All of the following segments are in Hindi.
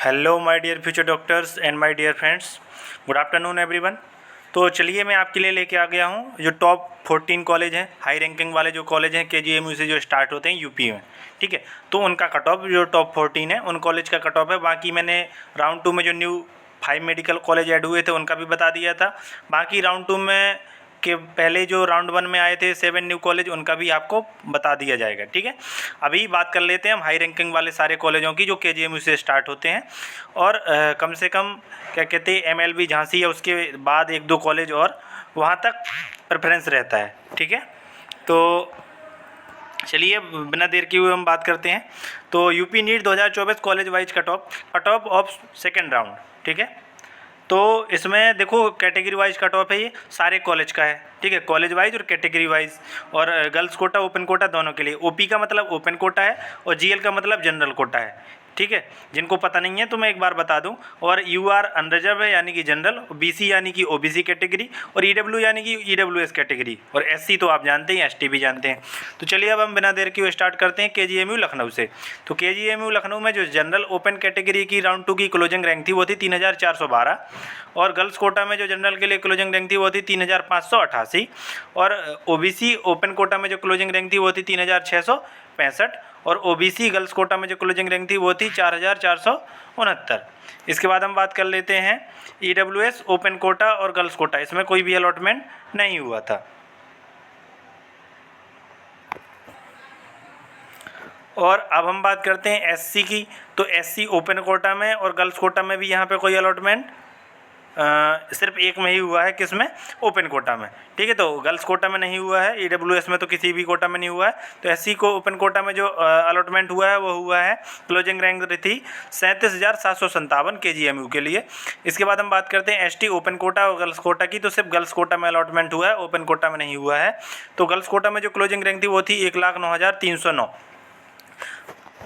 Hello my dear future doctors and my dear friends, good afternoon everyone. तो चलिए मैं आपके लिए लेके आ गया हूँ जो टॉप 14 कॉलेज हैं, हाई रैंकिंग वाले जो कॉलेज हैं केजीएमयू से जो स्टार्ट होते हैं यूपी में। ठीक है, तो उनका कट ऑफ जो टॉप 14 है उन कॉलेज का कट ऑफ है। बाकी मैंने राउंड 2 में जो न्यू 5 मेडिकल कॉलेज ऐड हुए थे उनका भी बता दिया था। बाकी राउंड 2 में के पहले जो राउंड 1 में आए थे 7 न्यू कॉलेज उनका भी आपको बता दिया जाएगा। ठीक है, अभी बात कर लेते हैं हम हाई रैंकिंग वाले सारे कॉलेजों की जो केजीएमयू से स्टार्ट होते हैं और कम से कम क्या कहते हैं एमएलबी झांसी या उसके बाद 1-2 कॉलेज और वहाँ तक प्रेफरेंस रहता है। ठीक है, तो चलिए बिना देर किए हुए हम बात करते हैं। तो UP NEET 2024 college wise cut off of second round. ठीक है, तो इसमें देखो कैटेगरी वाइज कट ऑफ है, ये सारे कॉलेज का है। ठीक है, कॉलेज वाइज और कैटेगरी वाइज, और गर्ल्स कोटा ओपन कोटा दोनों के लिए। ओपी का मतलब ओपन कोटा है और जीएल का मतलब जनरल कोटा है। ठीक है, जिनको पता नहीं है तो मैं एक बार बता दूं। और यूआर अनरिजर्व है यानी कि जनरल, बीसी यानी कि ओबीसी कैटेगरी, और ईडब्ल्यू यानी कि ईडब्ल्यूएस कैटेगरी, और एससी तो आप जानते हैं, एसटी भी जानते हैं। तो चलिए अब हम बिना देर किए स्टार्ट करते हैं केजीएमयू लखनऊ से। तो केजीएमयू लखनऊ में जो जनरल ओपन कैटेगरी की राउंड 2 की क्लोजिंग रैंक थी वो थी 3412, और गर्ल्स कोटा में जो जनरल के लिए क्लोजिंग रैंक थी वो थी 3588, और ओबीसी ओपन कोटा में जो क्लोजिंग रैंक थी वो थी 3665, और ओबीसी गर्ल्स कोटा में जो क्लोजिंग रैंक थी वो थी 4469। इसके बाद हम बात कर लेते हैं ईडब्ल्यूएस ओपन कोटा और गर्ल्स कोटा, इसमें कोई भी अलॉटमेंट नहीं हुआ था। और अब हम बात करते हैं एससी की। तो एससी ओपन कोटा में और गर्ल्स कोटा में भी यहाँ पे कोई अलॉटमेंट सिर्फ एक में ही हुआ है, किसमें? ओपन कोटा में। ठीक है, तो गर्ल्स कोटा में नहीं हुआ है, ईडब्ल्यूएस में तो किसी भी कोटा में नहीं हुआ है। तो एससी को ओपन कोटा में जो अलॉटमेंट हुआ है वो हुआ है, क्लोजिंग रैंक थी 37,757 केजीएमयू के लिए। इसके बाद हम बात करते हैं एसटी ओपन कोटा और गर्ल्स कोटा की। तो सिर्फ गर्ल्स कोटा में अलॉटमेंट हुआ है, ओपन कोटा में नहीं हुआ है। तो गर्ल्स कोटा में जो क्लोजिंग रैंक थी वो थी 1,09,309।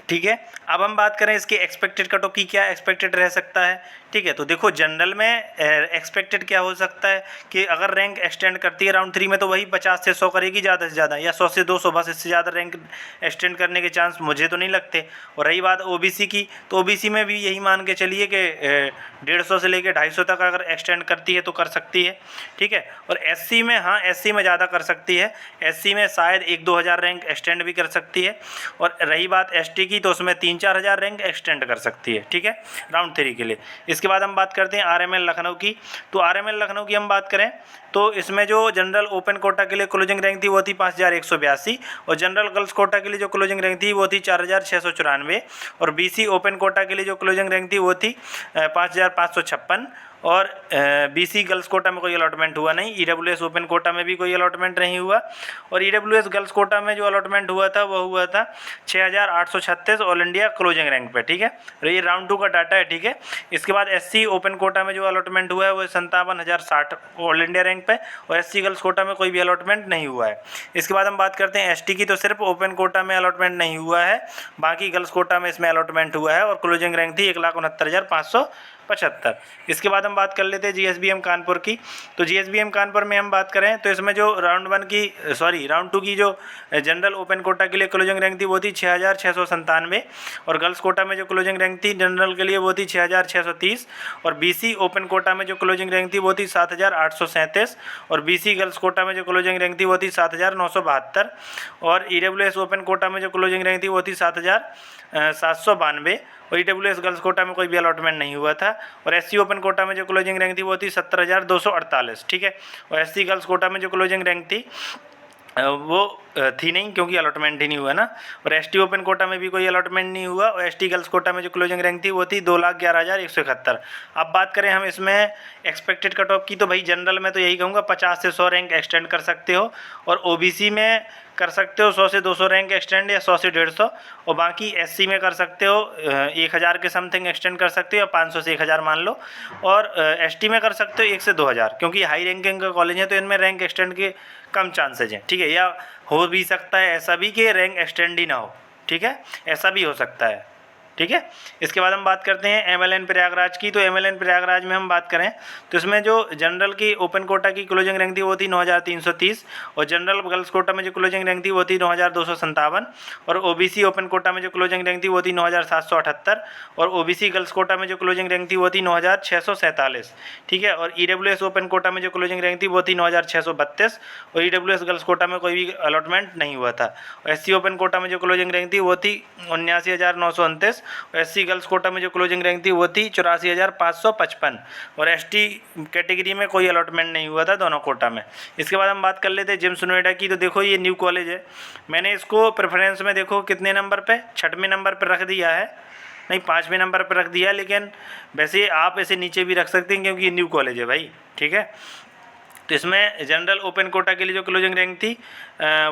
ठीक है, अब हम बात करें इसके एक्सपेक्टेड कट ऑफ की, क्या एक्सपेक्टेड रह सकता है। ठीक है, तो देखो जनरल में एक्सपेक्टेड क्या हो सकता है कि अगर रैंक एक्सटेंड करती है राउंड 3 में तो वही 50 से 100 करेगी ज़्यादा से ज़्यादा, या 100 से 200, बस इससे ज़्यादा रैंक एक्सटेंड करने के चांस मुझे तो नहीं लगते। और रही बात ओबीसी की, तो ओबीसी में भी यही मान के चलिए कि 150 से लेकर 250 तक अगर एक्सटेंड करती है तो कर सकती है। ठीक है, और एससी में, हाँ एससी में ज़्यादा कर सकती है, एससी में शायद 1-2 हज़ार रैंक एक्सटेंड भी कर सकती है। और रही बात एसटी की, तो उसमें 3-4 हज़ार रैंक एक्सटेंड कर सकती है। ठीक है, राउंड 3 के लिए। इसके बाद हम बात करते हैं आरएमएल लखनऊ की। तो आरएमएल लखनऊ की हम बात करें तो इसमें जो जनरल ओपन कोटा के लिए क्लोजिंग रैंक थी वो थी 5182, और जनरल गर्ल्स कोटा के लिए जो क्लोजिंग रैंक थी वो थी 4694, और बीसी ओपन कोटा के लिए जो क्लोजिंग रैंक थी वो थी 5556, और बीसी गर्ल्स कोटा में कोई अलॉटमेंट हुआ नहीं। ईडब्ल्यूएस ओपन कोटा में भी कोई अलॉटमेंट नहीं हुआ, और ईडब्ल्यूएस गर्ल्स कोटा में जो अलॉटमेंट हुआ था वो हुआ था 6836 ऑल इंडिया क्लोजिंग रैंक पे। ठीक है, ये राउंड 2 का डाटा है। ठीक है, इसके बाद एससी ओपन कोटा में जो अलॉटमेंट हुआ है वो 57,060 ऑल इंडिया रैंक पे, और एससी गर्ल्स कोटा में कोई भी अलॉटमेंट नहीं हुआ है। इसके बाद हम बात करते हैं एसटी की। तो सिर्फ ओपन कोटा में अलॉटमेंट नहीं हुआ है, बाकी गर्ल्स कोटा में इसमें अलॉटमेंट हुआ है, और क्लोजिंग रैंक थी 1,69,575। इसके बाद हम बात कर लेते हैं जीएसबीएम कानपुर की। तो जीएसबीएम कानपुर में हम बात करें तो इसमें जो राउंड 2 की जो जनरल ओपन कोटा के लिए क्लोजिंग रैंक थी वो थी 6,697, और गर्ल्स कोटा में जो क्लोजिंग रैंक थी जनरल के लिए वो थी 6,630, और बीसी ओपन कोटा में जो क्लोजिंग रैंक थी वो थी 7,837, और बीसी गर्ल्स कोटा में जो क्लोजिंग रैंक थी वो थी 7,972, और ईडब्ल्यूएस ओपन कोटा में जो क्लोजिंग रैंक थी वो थी 7,792, और ईडब्ल्यूएस गर्ल्स कोटा में कोई भी अलॉटमेंट नहीं हुआ था, और एससी ओपन कोटा में जो क्लोजिंग रैंक थी वो थी 17,248। ठीक है, और एससी गर्ल्स कोटा में जो क्लोजिंग रैंक थी वो थी नहीं, क्योंकि अलॉटमेंट ही नहीं हुआ ना। और एसटी ओपन कोटा में भी कोई अलॉटमेंट नहीं हुआ, और एसटी गर्ल्स कोटा में जो क्लोजिंग रैंक थी वो थी 2,11,171। अब बात करें हम इसमें एक्सपेक्टेड कट ऑफ की, तो भाई जनरल में तो यही कहूँगा 50 से 100 रैंक एक्सटेंड कर सकते हो, और ओबीसी में कर सकते हो 100 से 200 रैंक एक्सटेंड, या 100 से 150, और बाकी एससी में कर सकते हो 1,000 के समथिंग एक्सटेंड कर सकते हो, या 500 से 1,000 मान लो, और एसटी में कर सकते हो 1 से 2,000, क्योंकि हाई रैंकिंग का कॉलेज है तो इनमें रैंक एक्सटेंड के कम चांसेज हैं। ठीक है, या हो भी सकता है ऐसा भी कि रैंक एक्सटेंड ही ना हो। ठीक है, ऐसा भी हो सकता है। ठीक है। इसके बाद हम बात करते हैं MLN प्रयागराज की। तो MLN प्रयागराज में हम बात करें तो इसमें जो जनरल की ओपन कोटा की क्लोजिंग रैंक थी वो थी 9330 और जनरल गर्ल्स कोटा में जो क्लोजिंग रैंक थी वो थी 9257 और OBC ओपन कोटा में जो क्लोजिंग रैंक थी वो थी 9778 और OBC गर्ल्स कोटा में जो क्लोजिंग रैंक थी वो थी 9647, ठीक है। और EWS ओपन कोटा में जो क्लोजिंग रैंक थी वो थी 9632 और EWS गर्ल्स कोटा में कोई भी अलॉटमेंट नहीं हुआ था। और SC ओपन कोटा में जो क्लोजिंग रैंक थी वो थी 79,929 और SC गर्ल्स कोटा में जो क्लोजिंग रैंक थी वो थी 84,555 और ST कैटेगरी में कोई अलॉटमेंट नहीं हुआ था दोनों कोटा में। इसके बाद हम बात कर लेते हैं जिम्स नोएडा की। तो देखो ये न्यू कॉलेज है, मैंने इसको प्रेफरेंस में देखो कितने नंबर पे, 6वें नंबर पर रख दिया है, नहीं 5वें नंबर पर रख दिया है, लेकिन वैसे आप इसे नीचे भी रख सकते हैं क्योंकि ये न्यू कॉलेज है भाई, ठीक है। तो इसमें जनरल ओपन कोटा के लिए जो क्लोजिंग रैंक थी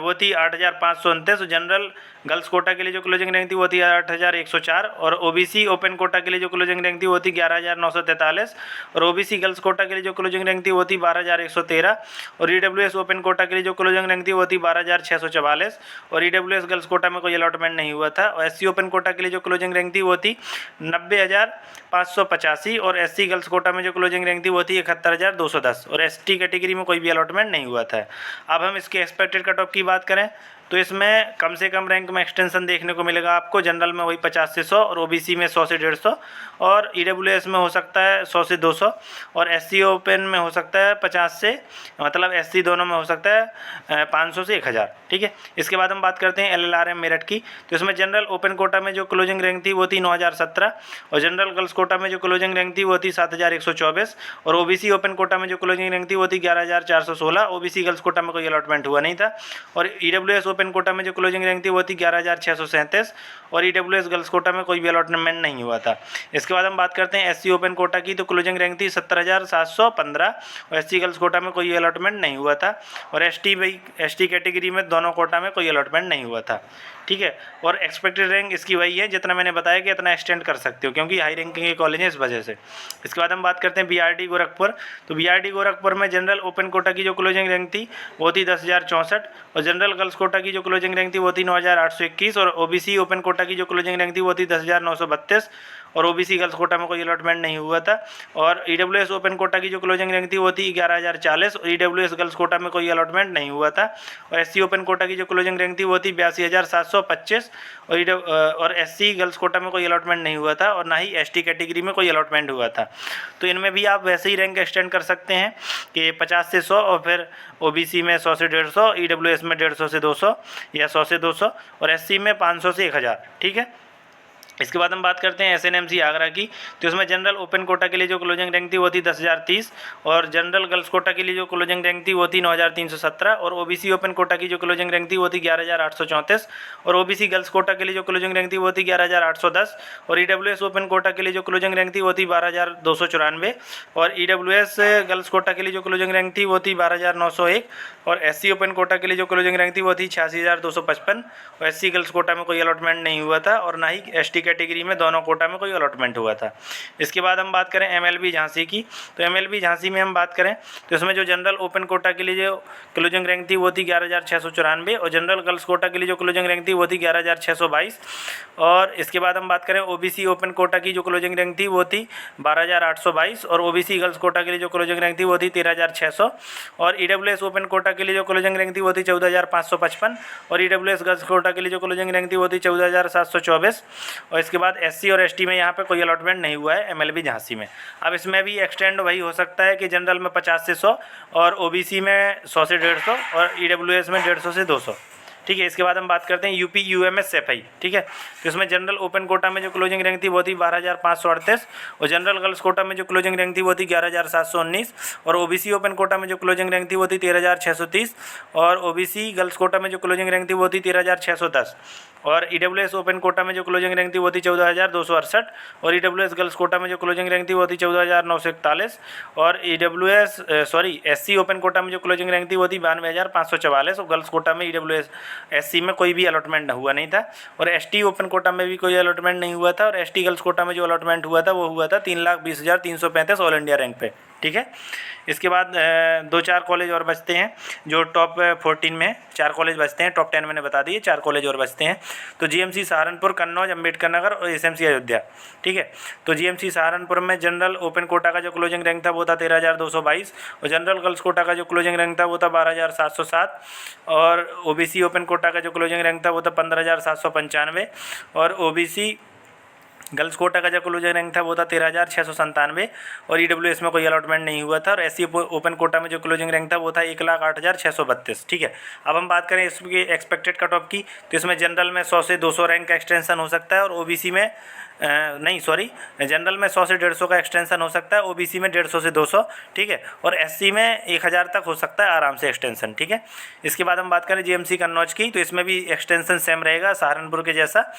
वो थी 8,529 और जनरल गर्ल्स कोटा के लिए जो क्लोजिंग रैंक थी वो थी 8,104 और OBC ओपन कोटा के लिए जो क्लोजिंग रैंक थी वो थी 11,943 और OBC गर्ल्स कोटा के लिए जो क्लोजिंग रैंक थी वो थी 12,113 और EWS ओपन कोटा के लिए जो क्लोजिंग रैंक थी वो थी 12,644 और EWS गर्ल्स कोटा में कोई अलॉटमेंट नहीं हुआ था और SC ओपन कोटा के लिए जो क्लोजिंग रैंक थी वो थी 90,585 और SC गर्ल्स कोटा में जो क्लोजिंग रैंक थी वो थी 71,210 और ST कैटेगरी में कोई भी अलॉटमेंट नहीं हुआ था। अब हम इसके एक्सपेक्टेड कट ऑफ की बात करें तो इसमें कम से कम रैंक में एक्सटेंशन देखने को मिलेगा आपको। जनरल में वही 50 से 100 और OBC में 100 से 150 और EWS में हो सकता है 100 से 200 और SC ओपन में हो सकता है 50 से, मतलब SC दोनों में हो सकता है 500 से 1000, ठीक है। इसके बाद हम बात करते हैं LLRM मेरठ की। तो इसमें जनरल ओपन कोटा में जो क्लोजिंग रैंक थी वो थी 9017 और जनरल गर्ल्स कोटा में जो क्लोजिंग रैंक थी वो थी 7124 और OBC ओपन कोटा में जो क्लोजिंग रैंक थी वो थी 11,416। OBC गर्ल्स कोटा में कोई अलॉटमेंट हुआ नहीं था और EWS ओपन कोटा में जो क्लोजिंग रैंक थी वो थी 11,637 और EWS गर्ल्स कोटा में कोई भी अलॉटमेंट नहीं हुआ था। इसके बाद हम बात करते हैं SC ओपन कोटा की। तो क्लोजिंग रैंक थी 70,715 और SC गर्ल्स कोटा में कोई अलॉटमेंट नहीं हुआ था और ST कैटेगरी में दोनों कोटा में कोई अलॉटमेंट नहीं हुआ था, ठीक है। और एक्सपेक्टेड रैंक इसकी वही है जितना मैंने बताया कि इतना एक्सटेंड कर सकते हो क्योंकि हाई रैंकिंग के कॉलेज है इस वजह से। इसके बाद हम बात करते हैं BRD गोरखपुर। तो BRD गोरखपुर में जनरल ओपन कोटा की जो क्लोजिंग रैंक थी वो थी 10,064 और जनरल गर्ल्स कोटा की जो क्लोजिंग रैंक थी वो थी 9,821 और OBC ओपन कोटा की जो क्लोजिंग रैंक थी वो थी 10,932 और OBC गर्ल्स कोटा में कोई अलॉटमेंट नहीं हुआ था और EWS ओपन कोटा की जो क्लोजिंग रैंक थी वो थी 11,040 और EWS गर्ल्स कोटा में कोई अलॉटमेंट नहीं हुआ था और SC ओपन कोटा की जो क्लोजिंग रैंक थी वो थी 82,725 और SC गर्ल्स कोटा में कोई अलॉटमेंट नहीं हुआ था और ना ही ST कैटेगरी में कोई अलॉटमेंट हुआ था। तो इनमें भी आप वैसे ही रैंक एक्सटेंड कर सकते हैं कि 50 से 100 और फिर OBC में 100 से 150, EWS में 150 से 200 या 100 से 200 और SC में 500 से 1000, ठीक है। इसके बाद हम बात करते हैं SNMC आगरा की। तो इसमें जनरल ओपन कोटा के लिए जो क्लोजिंग रैंक थी वो थी 10,030 और जनरल गर्ल्स कोटा के लिए जो क्लोजिंग रैंक थी वो थी 9,317 और OBC ओपन कोटा की जो क्लोजिंग रैंक थी वो थी 11,834 और OBC गर्ल्स कोटा के लिए जो क्लोजिंग रैंक थी वो थी 11,810 और EWS ओपन कोटा के लिए जो क्लोजिंग रैंक थी वो थी 12,294 और EWS गर्ल्स कोटा के लिए जो क्लोजिंग रैंक थी वो थी 12,901 और SC ओपन कोटा के लिए जो क्लोजिंग रैंक थी वो थी 86,255 और SC गर्ल्स कोटा में कोई अलॉटमेंट नहीं हुआ था और ना ही ST कैटेगरी में दोनों कोटा में कोई अलॉटमेंट हुआ था। इसके बाद हम बात करें MLB झांसी की। तो MLB झांसी में हम बात करें तो इसमें जो जनरल ओपन कोटा के लिए जो क्लोजिंग रैंक थी वो थी 11,694 और जनरल गर्ल्स कोटा के लिए जो क्लोजिंग रैंक थी वो थी 11,622 और इसके बाद हम बात करें OBC ओपन कोटा की जो क्लोजिंग रैंक थी वो थी 12,822 और OBC गर्ल्स कोटा के लिए जो क्लोजिंग रैंक थी वो थी 13,600 और EWS ओपन कोटा के लिए जो क्लोजिंग रैंक थी वो थी 14,555 और EWS गर्ल्स कोटा के लिए जो क्लोजिंग रैंक थी वो थी 14,724 और इसके बाद SC और ST में यहाँ पे कोई अलॉटमेंट नहीं हुआ है MLB झांसी में। अब इसमें भी एक्सटेंड वही हो सकता है कि जनरल में 50 से 100 और OBC में 100 से 150 और EWS में 150 से 200, ठीक है। इसके बाद हम बात करते हैं UP UMS SFI, ठीक है। तो इसमें जनरल ओपन कोटा में जो क्लोजिंग रैंक थी वो थी 12,538 और जनरल गर्ल्स कोटा में जो क्लोजिंग रैंक थी वो थी 11,719 और OBC ओपन कोटा में जो क्लोजिंग रैंक थी वो थी 13,630 और OBC गर्ल्स कोटा में जो क्लोजिंग रैंक थी वो थी 13,610 और EWS ओपन कोटा में जो क्लोजिंग रैंक थी वो थी 14,268 और EWS गर्ल्स कोटा में जो क्लोजिंग रैंक थी वो थी 14,941 और SC ओपन कोटा में जो क्लोजिंग रैंक थी वो थी 92,544 और गर्ल्स कोटा में EWS SC में कोई भी अलॉटमेंट हुआ नहीं था और ST ओपन कोटा में भी कोई अलॉटमेंट नहीं हुआ था और ST गर्ल्स कोटा में जो अलॉटमेंट हुआ था वो हुआ था 3,20,335 ऑल इंडिया रैंक पे। ठीक है। इसके बाद 2-4 कॉलेज और बचते हैं जो टॉप 14 में 4 कॉलेज बचते हैं, टॉप 10 मैंने बता दिए, 4 कॉलेज और बचते हैं। तो जीएमसी सहारनपुर, कन्नौज, अम्बेडकर नगर और एसएमसी अयोध्या, ठीक है। तो जीएमसी सहारनपुर में जनरल ओपन कोटा का जो क्लोजिंग रैंक था वो था 13,222 और जनरल गर्ल्स कोटा का जो क्लोजिंग रैंक था वो था 12,707 और ओबीसी ओपन कोटा का जो क्लोजिंग रैंक था वो था 15,795 और ओबीसी गर्ल्स कोटा का जो क्लोजिंग रैंक था वो था 13,697 और ईडब्ल्यूएस में कोई अलॉटमेंट नहीं हुआ था और एससी ओपन कोटा में जो क्लोजिंग रैंक था वो था 1,08,632, ठीक है। अब हम बात करें इसकी एक्सपेक्टेड कट ऑफ की, तो इसमें जनरल में 100 से 200 रैंक का एक्सटेंशन हो सकता है और ओबीसी में जनरल में 100 से 150 का एक्सटेंशन हो सकता है, ओबीसी में 150 से 200, ठीक है, और एससी में 1000 तक हो सकता है आराम से एक्सटेंशन, ठीक है। इसके बाद हम बात करें जीएमसी कन्नौज की, तो इसमें भी एक्सटेंशन सेम रहेगा सहारनपुर के जैसा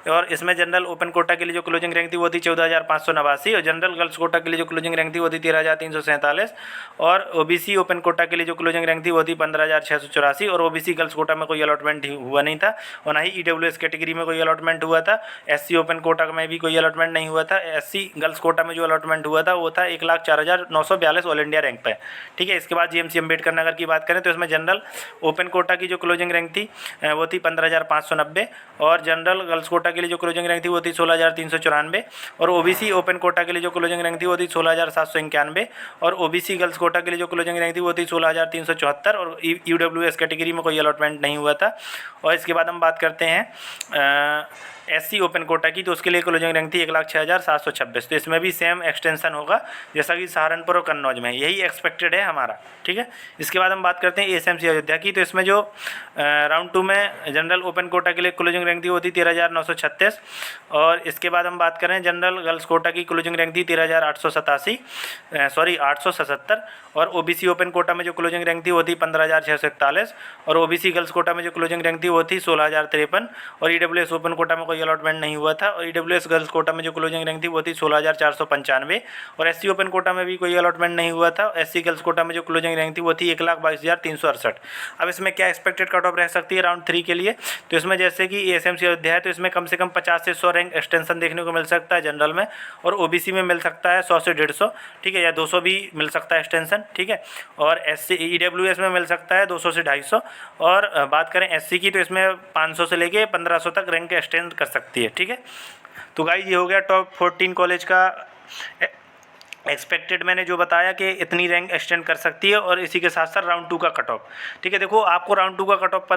और इसमें जनरल ओपन कोटा के लिए जो क्लोजिंग रैंक थी वो थी 14,589 और जनरल गर्ल्स कोटा के लिए जो क्लोजिंग रैंक थी वो थी 13,347 और ओबीसी ओपन कोटा के लिए जो क्लोजिंग रैंक थी वो थी 15,684 और ओबीसी गर्ल्स कोटा में कोई अलॉटमेंट हुआ नहीं था और ना ही ईडब्ल्यूएस कैटेगरी में कोई अलॉटमेंट हुआ था। एससी ओपन कोटा में भी कोई अलॉटमेंट नहीं हुआ था। एससी गर्ल्स कोटा में जो अलॉटमेंट हुआ था वो था 1,04,942 ऑल इंडिया रैंक पे, ठीक है। इसके बाद जीएमसी अम्बेडकर नगर की बात करें तो इसमें जनरल ओपन कोटा की जो क्लोजिंग रैंक थी वो थी 15,590 और जनरल गर्ल्स कोटा के लिए जो क्लोजिंग रैंक थी वो थी 16,394 और ओबीसी ओपन कोटा के लिए जो क्लोजिंग रैंक थी वो थी 16,791 और ओबीसी गर्ल्स कोटा के लिए जो क्लोजिंग रैंक थी वो थी 16,374 और ईडब्ल्यूएस कैटेगरी में कोई अलॉटमेंट नहीं हुआ था। और इसके बाद हम बात करते हैं एससी ओपन कोटा की, तो उसके लिए क्लोजिंग रैंक थी 1,06,726, तो इसमें भी सेम एक्सटेंशन होगा जैसा कि सहारनपुर और कन्नौज में, यही एक्सपेक्टेड है हमारा, ठीक है। इसके बाद हम बात करते हैं एसएमसी अयोध्या की, तो इसमें जो राउंड 2 में जनरल ओपन कोटा के लिए क्लोजिंग रैंक थी वो थी 13,936 और इसके बाद हम बात करें जनरल गर्ल्स कोटा की क्लोजिंग रैंक थी 877 और ओबीसी ओपन कोटा में जो क्लोजिंग रैंक थी वो थी 15,641 और ओबीसी गर्ल्स कोटा में जो क्लोजिंग रैंक थी वो थी 16,053 और ईडब्ल्यूएस ओपन कोटा में कोई अलॉटमेंट नहीं हुआ था और ईडब्ल्यूएस गर्ल्स कोटा में जो क्लोजिंग रैंक थी वो थी 16,495 और एससी ओपन कोटा में भी कोई अलॉटमेंट नहीं हुआ था। एससी गर्ल्स कोटा में जो क्लोजिंग रैंक थी वो थी 1,22,368। अब इसमें क्या एक्सपेक्टेड कट ऑफ रह सकती है राउंड 3 के लिए, तो इसमें जैसे कि एसएमसी अयोध्या है तो इसमें कम से कम 50 से 100 रैंक एक्सटेंशन देखने को मिल सकता है जनरल में और ओबीसी में मिल सकता है 100 से 150, ठीक है, या 200 भी मिल सकता है एक्सटेंशन, ठीक है, और एससी ईडब्ल्यूएस में मिल सकता है 200 से 250 और बात करें एससी की तो इसमें 500 से लेके 1500 तक रैंक एक्सटेंड कर सकती है, ठीक है। तो गाइस ये हो गया टॉप 14 कॉलेज का एक्सपेक्टेड, मैंने जो बताया कि इतनी रैंक एक्सटेंड कर सकती है और इसी के साथ साथ राउंड 2 का कट ऑफ, ठीक है। देखो आपको राउंड 2 का कट ऑफ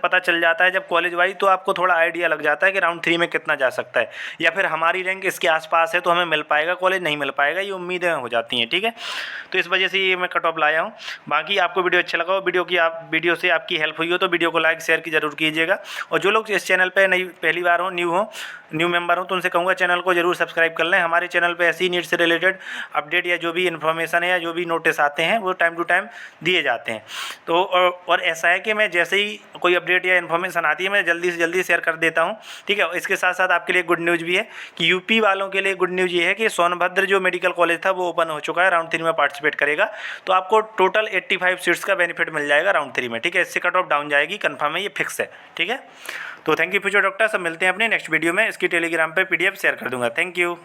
पता चल जाता है जब कॉलेज वाइज, तो आपको थोड़ा आइडिया लग जाता है कि राउंड 3 में कितना जा सकता है या फिर हमारी रैंक इसके आसपास है तो हमें मिल पाएगा कॉलेज, नहीं मिल पाएगा, ये उम्मीदें हो जाती हैं, ठीक है। तो इस वजह से ये मैं कट ऑफ लाया हूँ। बाकी आपको वीडियो अच्छा लगा हो, वीडियो से आपकी हेल्प हुई हो तो वीडियो को लाइक शेयर की जरूर कीजिएगा और जो लोग इस चैनल पर पहली बार हो, न्यू मेंबर हो, तो उनसे कहूँगा चैनल को जरूर सब्सक्राइब कर लें। हमारे चैनल पे ऐसी नीट से रिलेटेड अपडेट या जो भी इन्फॉर्मेशन है या जो भी नोटिस आते हैं वो टाइम टू टाइम दिए जाते हैं। तो और ऐसा है कि मैं जैसे ही कोई अपडेट या इन्फॉर्मेशन आती है मैं जल्दी से जल्दी शेयर कर देता हूँ, ठीक है। इसके साथ साथ आपके लिए गुड न्यूज़ भी है कि यूपी वालों के लिए गुड न्यूज़ ये है कि सोनभद्र जो मेडिकल कॉलेज था वो ओपन हो चुका है, राउंड 3 में पार्टिसिपेट करेगा, तो आपको टोटल 85 सीट्स का बेनिफिट मिल जाएगा राउंड 3 में, ठीक है। इससे कट ऑफ डाउन जाएगी, कन्फर्म है, ये फिक्स है, ठीक है। तो थैंक यू फ्यूचर डॉक्टर, सब मिलते हैं अपने नेक्स्ट वीडियो में। इसकी टेलीग्राम पे PDF शेयर कर दूंगा। Thank you.